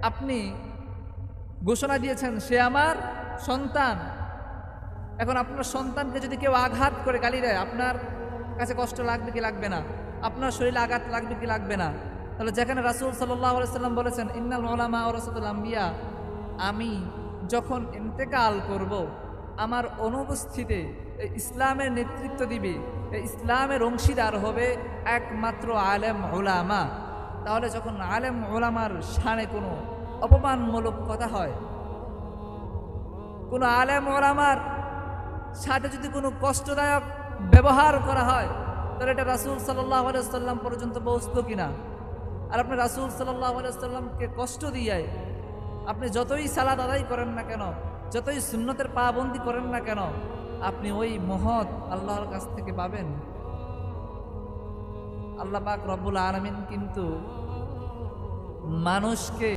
আপনি ঘোষণা দিয়েছেন সে আমার সন্তান। এখন আপনার সন্তানকে যদি কেউ আঘাত করে গালি দেয়, আপনার কাছে কষ্ট লাগবে কি লাগবে না? আপনার শরীরে আঘাত লাগবে কি লাগবে না? তাহলে যেখানে রাসূল সাল্লাল্লাহু আলাইহি সাল্লাম বলেছেন ইন্নাল উলামা ওয়ারাসাতুল আম্বিয়া, আমি যখন ইন্তেকাল করব, আমার অনুপস্থিতিতে এই ইসলামের নেতৃত্ব দিবে, এই ইসলামের অংশীদার হবে একমাত্র আলেম উলামা। তাহলে যখন আলেম উলামার শানে কোনো অপমানমূলক কথা হয়, কোনো আলেম ওলামার সাথে যদি কোনো কষ্টদায়ক ব্যবহার করা হয়, তাহলে এটা রাসূল সাল্লাল্লাহু আলাইহি সাল্লাম পর্যন্ত পৌঁছতো কিনা? আর আপনি রাসূল সাল্লাল্লাহু আলাইহি সাল্লামকে কষ্ট দিয়ে আপনি যতই সালাত আদায় করেন না কেন, যতই সুন্নতের পাবন্দি করেন না কেন, আপনি ওই মহৎ আল্লাহর কাছ থেকে পাবেন? আল্লাহ পাক রব্বুল আলামিন কিন্তু মানুষকে